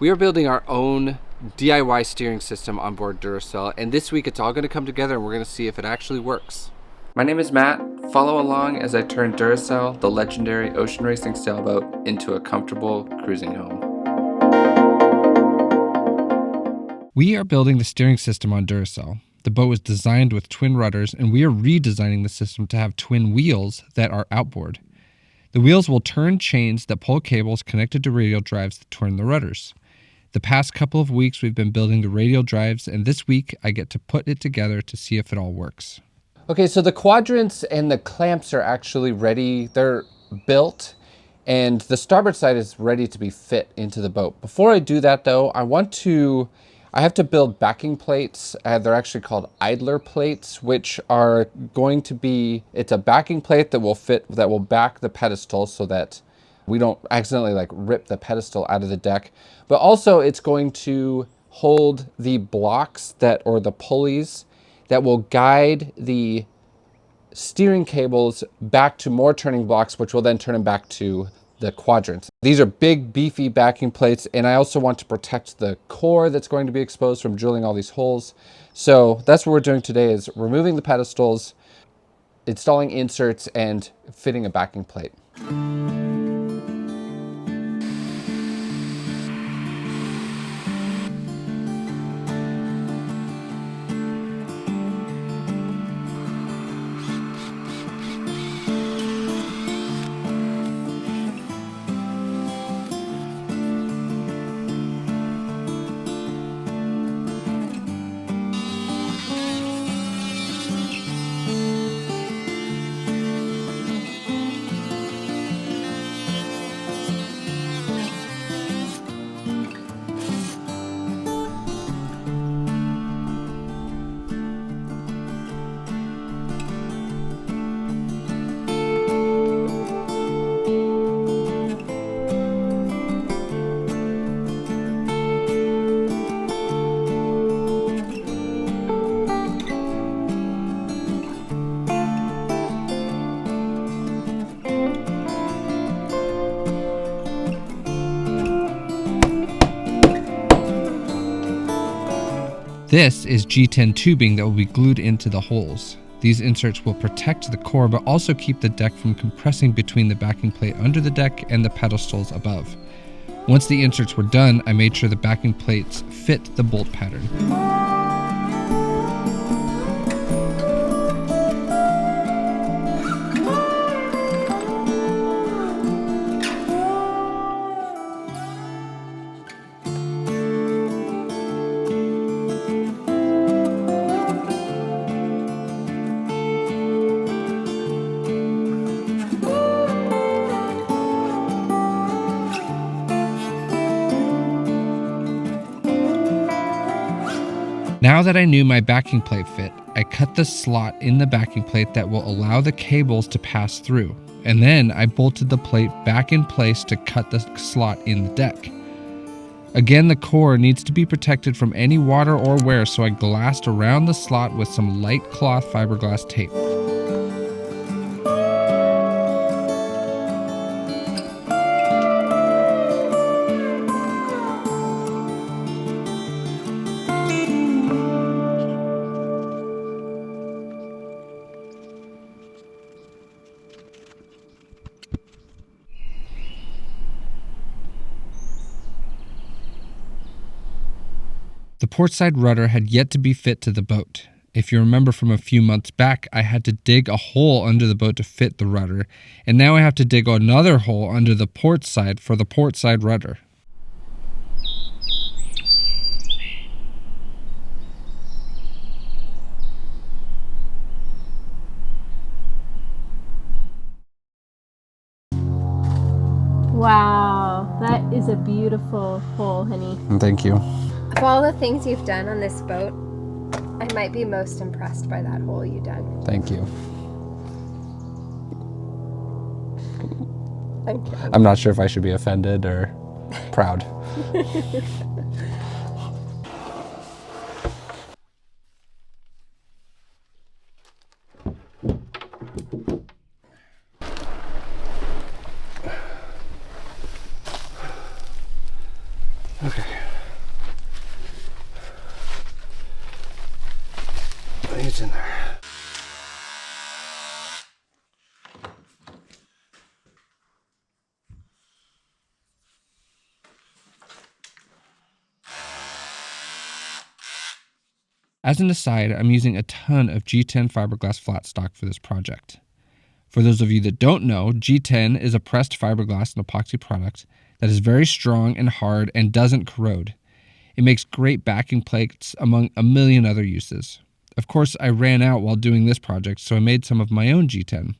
We are building our own DIY steering system on board Duracell, and this week it's all going to come together and we're going to see if it actually works. My name is Matt. Follow along as I turn Duracell, the legendary ocean racing sailboat, into a comfortable cruising home. We are building the steering system on Duracell. The boat was designed with twin rudders, and we are redesigning the system to have twin wheels that are outboard. The wheels will turn chains that pull cables connected to radial drives that turn the rudders. The past couple of weeks we've been building the radial drives, and this week I get to put it together to see if it all works. Okay, so the quadrants and the clamps are actually ready. They're built, and the starboard side is ready to be fit into the boat. Before I do that though, I have to build backing plates. They're actually called idler plates, which are going to be, it's a backing plate that will back the pedestal so that we don't accidentally rip the pedestal out of the deck. But also it's going to hold the blocks or the pulleys that will guide the steering cables back to more turning blocks, which will then turn them back to the quadrants. These are big, beefy backing plates, and I also want to protect the core that's going to be exposed from drilling all these holes. So that's what we're doing today, is removing the pedestals, installing inserts, and fitting a backing plate. This is G10 tubing that will be glued into the holes. These inserts will protect the core but also keep the deck from compressing between the backing plate under the deck and the pedestals above. Once the inserts were done, I made sure the backing plates fit the bolt pattern. Now that I knew my backing plate fit, I cut the slot in the backing plate that will allow the cables to pass through, and then I bolted the plate back in place to cut the slot in the deck. Again, the core needs to be protected from any water or wear, so I glassed around the slot with some light cloth fiberglass tape. The portside rudder had yet to be fit to the boat. If you remember from a few months back, I had to dig a hole under the boat to fit the rudder, and now I have to dig another hole under the port side for the portside rudder. Wow, that is a beautiful hole, honey. Thank you. Of all the things you've done on this boat, I might be most impressed by that hole you dug. Thank you. Thank you. I'm not sure if I should be offended or proud. Okay. I think it's in there. As an aside, I'm using a ton of G10 fiberglass flat stock for this project. For those of you that don't know, G10 is a pressed fiberglass and epoxy product that is very strong and hard and doesn't corrode. It makes great backing plates among a million other uses. Of course, I ran out while doing this project, so I made some of my own G10.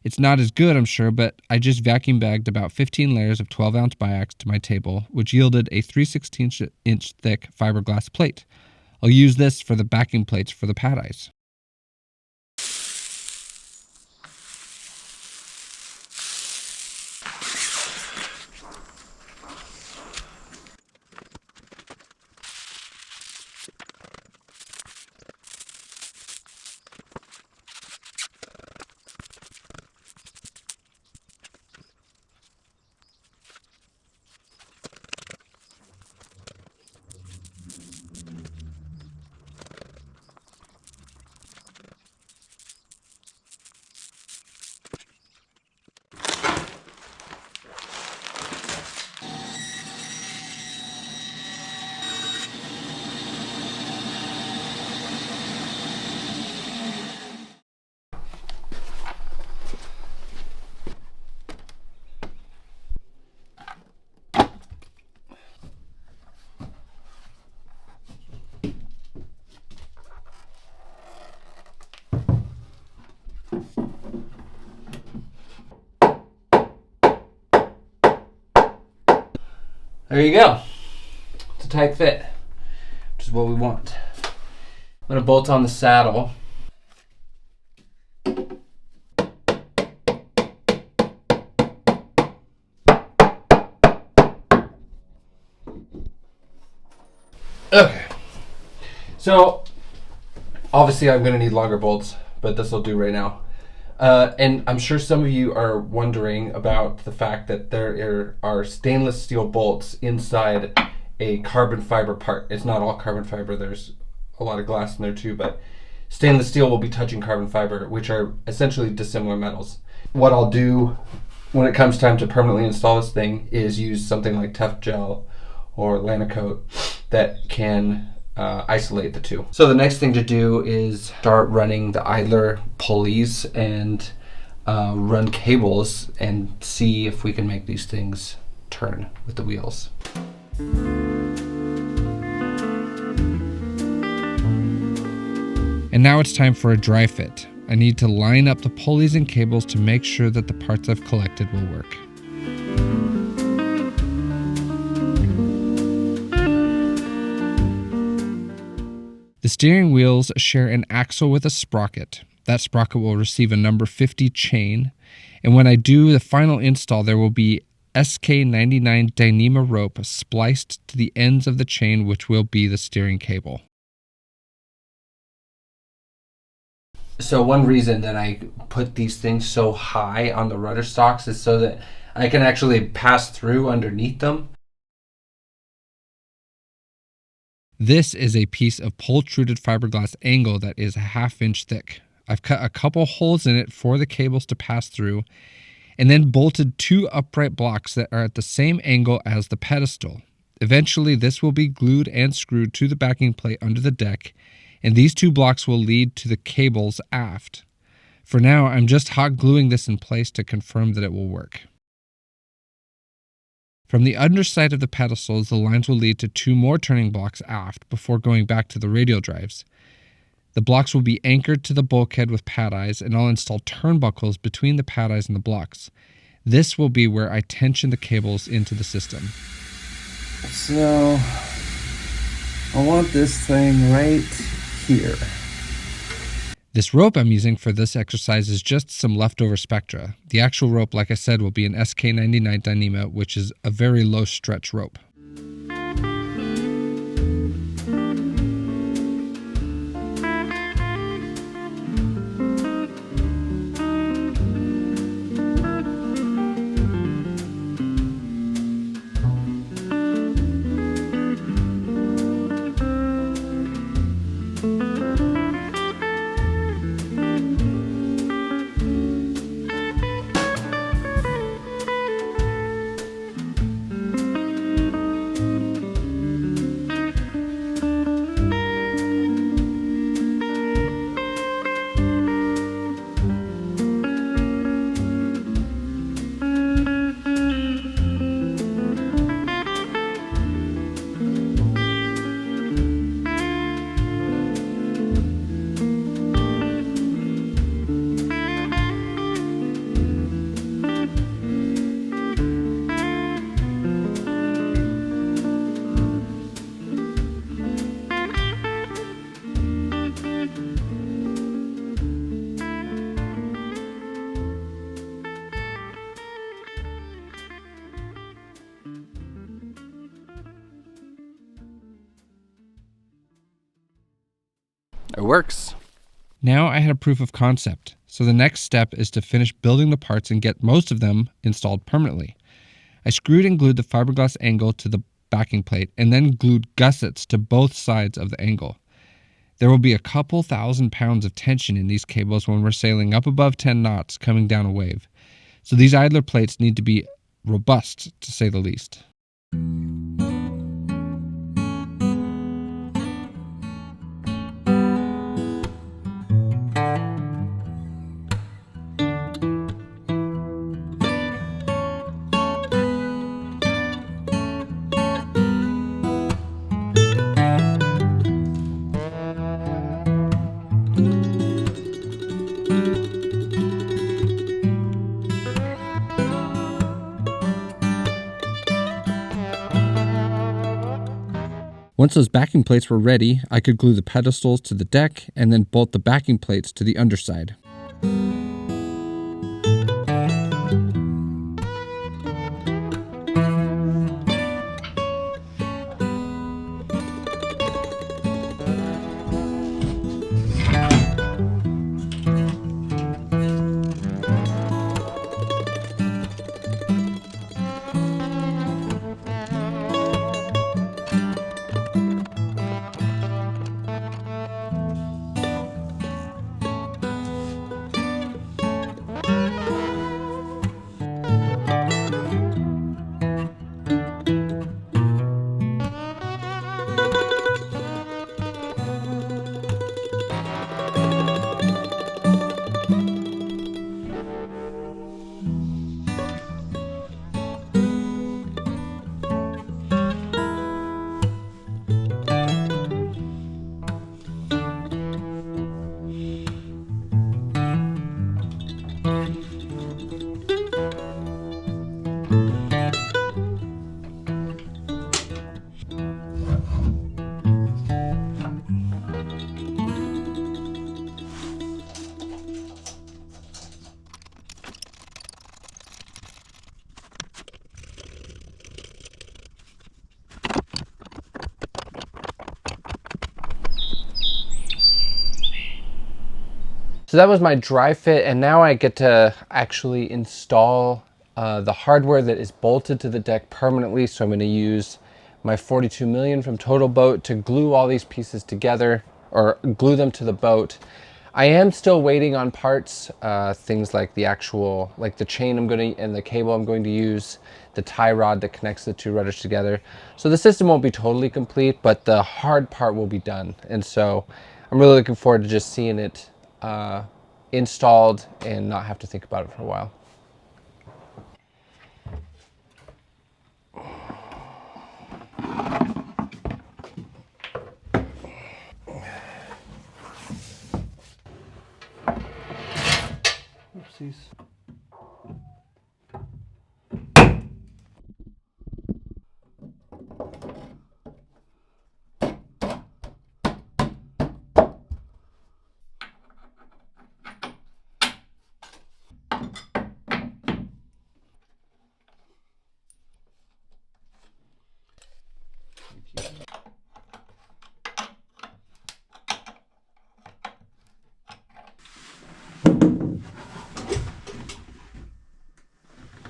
It's not as good, I'm sure, but I just vacuum bagged about 15 layers of 12-ounce biax to my table, which yielded a 3/16-inch thick fiberglass plate. I'll use this for the backing plates for the pad eyes. There you go. It's a tight fit, which is what we want. I'm going to bolt on the saddle. Okay. So, obviously I'm going to need longer bolts, but this will do right now. And I'm sure some of you are wondering about the fact that there are stainless steel bolts inside a carbon fiber part. It's not all carbon fiber, there's a lot of glass in there too, but stainless steel will be touching carbon fiber, which are essentially dissimilar metals. What I'll do when it comes time to permanently install this thing is use something like Tough Gel or Lanacoat that can isolate the two. So the next thing to do is start running the idler pulleys and run cables and see if we can make these things turn with the wheels. And now it's time for a dry fit. I need to line up the pulleys and cables to make sure that the parts I've collected will work. The steering wheels share an axle with a sprocket. That sprocket will receive a number 50 chain, and when I do the final install, there will be SK99 Dyneema rope spliced to the ends of the chain, which will be the steering cable. So one reason that I put these things so high on the rudder stocks is so that I can actually pass through underneath them. This is a piece of pole-truded fiberglass angle that is a 1/2 inch thick. I've cut a couple holes in it for the cables to pass through, and then bolted 2 upright blocks that are at the same angle as the pedestal. Eventually, this will be glued and screwed to the backing plate under the deck, and these 2 blocks will lead to the cables aft. For now, I'm just hot gluing this in place to confirm that it will work. From the underside of the pedestals, the lines will lead to 2 more turning blocks aft before going back to the radial drives. The blocks will be anchored to the bulkhead with pad eyes, and I'll install turnbuckles between the pad eyes and the blocks. This will be where I tension the cables into the system. So, I want this thing right here. This rope I'm using for this exercise is just some leftover Spectra. The actual rope, like I said, will be an SK99 Dyneema, which is a very low stretch rope. It works. Now I had a proof of concept, so the next step is to finish building the parts and get most of them installed permanently. I screwed and glued the fiberglass angle to the backing plate and then glued gussets to both sides of the angle. There will be a couple thousand pounds of tension in these cables when we're sailing up above 10 knots coming down a wave, so these idler plates need to be robust, to say the least. Once those backing plates were ready, I could glue the pedestals to the deck and then bolt the backing plates to the underside. So that was my dry fit, and now I get to actually install the hardware that is bolted to the deck permanently. So I'm going to use my 42 million from Total Boat to glue all these pieces together, or glue them to the boat. I am still waiting on parts, things like the actual, like the chain and the cable I'm going to use, the tie rod that connects the two rudders together. So the system won't be totally complete, but the hard part will be done. And so I'm really looking forward to just seeing it installed and not have to think about it for a while. Oopsies.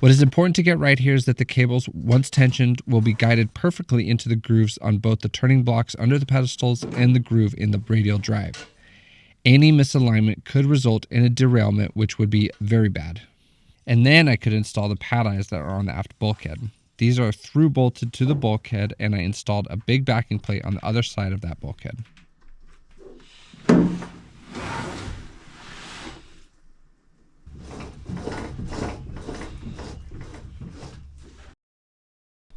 What is important to get right here is that the cables, once tensioned, will be guided perfectly into the grooves on both the turning blocks under the pedestals and the groove in the radial drive. Any misalignment could result in a derailment, which would be very bad. And then I could install the pad eyes that are on the aft bulkhead. These are through bolted to the bulkhead, and I installed a big backing plate on the other side of that bulkhead.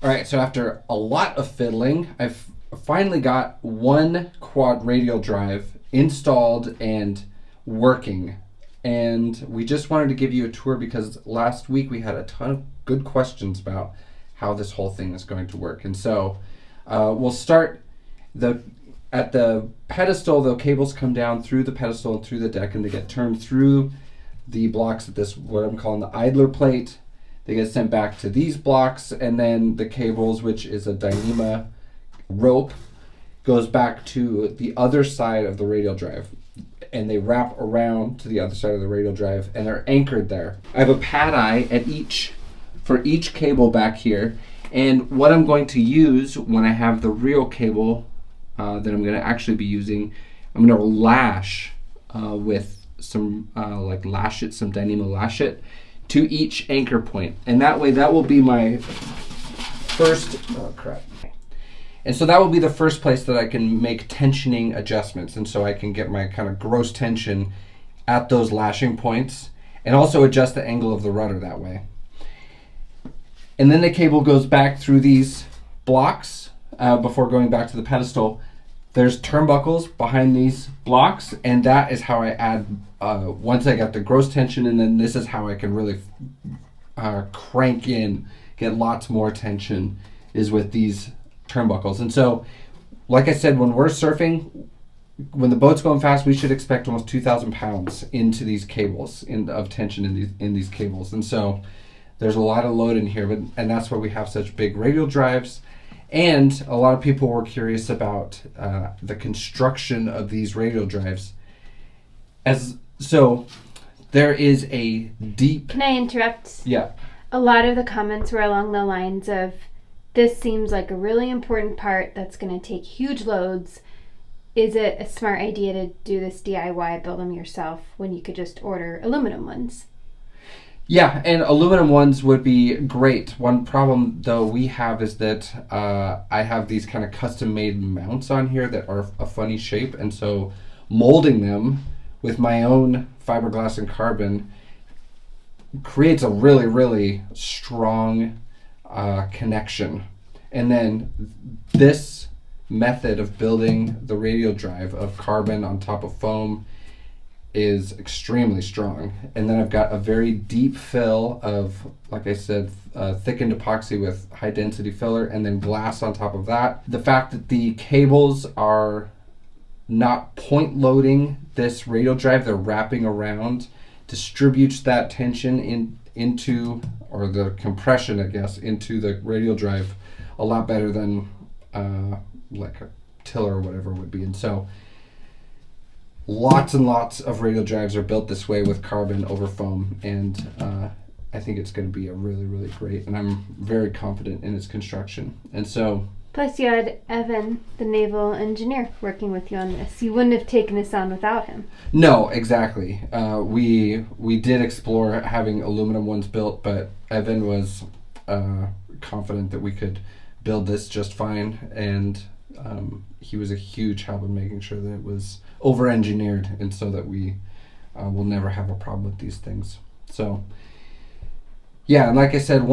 All right, so after a lot of fiddling, I've finally got one quad radial drive installed and working. And we just wanted to give you a tour because last week we had a ton of good questions about how this whole thing is going to work. And so we'll start at the pedestal. The cables come down through the pedestal and through the deck, and they get turned through the blocks of this, what I'm calling the idler plate. They get sent back to these blocks, and then the cables, which is a Dyneema rope, goes back to the other side of the radial drive, and they wrap around to the other side of the radial drive, and they're anchored there. I have a pad eye for each cable back here, and what I'm going to use when I have the real cable that I'm going to actually be using, I'm going to lash with some some Dynamo lash it to each anchor point, and that way that will be my first. Oh crap! And so that will be the first place that I can make tensioning adjustments, and so I can get my kind of gross tension at those lashing points, and also adjust the angle of the rudder that way. And then the cable goes back through these blocks before going back to the pedestal. There's turnbuckles behind these blocks, and that is how I add, once I got the gross tension, and then this is how I can really crank in, get lots more tension, is with these turnbuckles. And so, like I said, when we're surfing, when the boat's going fast, we should expect almost 2,000 pounds into these cables, of tension in these cables. And so there's a lot of load in here, and that's why we have such big radial drives. And a lot of people were curious about the construction of these radial drives. So there is a deep... Can I interrupt? Yeah. A lot of the comments were along the lines of, this seems like a really important part that's going to take huge loads. Is it a smart idea to do this DIY, build them yourself, when you could just order aluminum ones? Yeah, and aluminum ones would be great. One problem, though, we have is that I have these kind of custom-made mounts on here that are a funny shape, and so molding them with my own fiberglass and carbon creates a really, really strong connection. And then this method of building the radial drive of carbon on top of foam is extremely strong. And then I've got a very deep fill of, like I said, thickened epoxy with high density filler, and then glass on top of that. The fact that the cables are not point loading this radial drive, they're wrapping around, distributes that tension into, or the compression, I guess, into the radial drive a lot better than like a tiller or whatever would be. And so lots and lots of radial drives are built this way with carbon over foam, and I think it's going to be a really, really great, and I'm very confident in its construction. And so, plus you had Evan, the naval engineer, working with you on this. You wouldn't have taken this on without him. No, exactly. We did explore having aluminum ones built, but Evan was confident that we could build this just fine, and he was a huge help in making sure that it was over-engineered, and so that we will never have a problem with these things. So yeah, and like I said,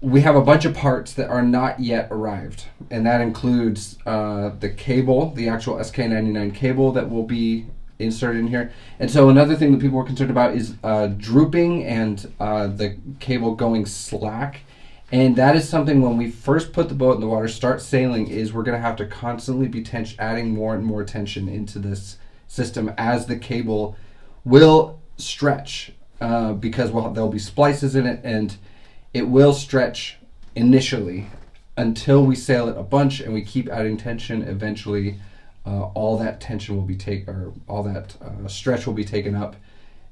we have a bunch of parts that are not yet arrived, and that includes the cable, the actual SK99 cable that will be inserted in here. And so another thing that people were concerned about is drooping and the cable going slack. And that is something, when we first put the boat in the water, start sailing, is we're going to have to constantly be adding more and more tension into this system as the cable will stretch, because there'll be splices in it, and it will stretch initially until we sail it a bunch and we keep adding tension. Eventually, all that tension will be stretch will be taken up,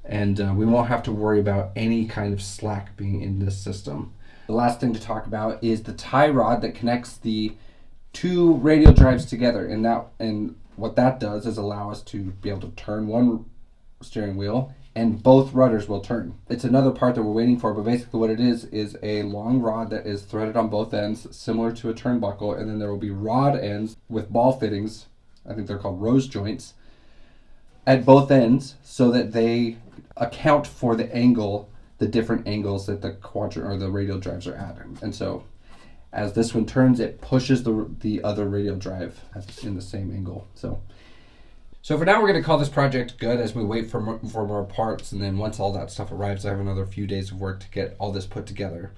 and we won't have to worry about any kind of slack being in this system. The last thing to talk about is the tie rod that connects the two radial drives together, and what that does is allow us to be able to turn one steering wheel, and both rudders will turn. It's another part that we're waiting for, but basically what it is a long rod that is threaded on both ends, similar to a turnbuckle, and then there will be rod ends with ball fittings, I think they're called rose joints, at both ends, so that they account for the different angles that the quadrant or the radial drives are at. And so as this one turns, it pushes the other radial drive in the same angle. So for now, we're going to call this project good as we wait for more parts, and then once all that stuff arrives, I have another few days of work to get all this put together.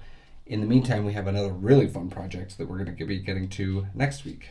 In the meantime, we have another really fun project that we're going to be getting to next week.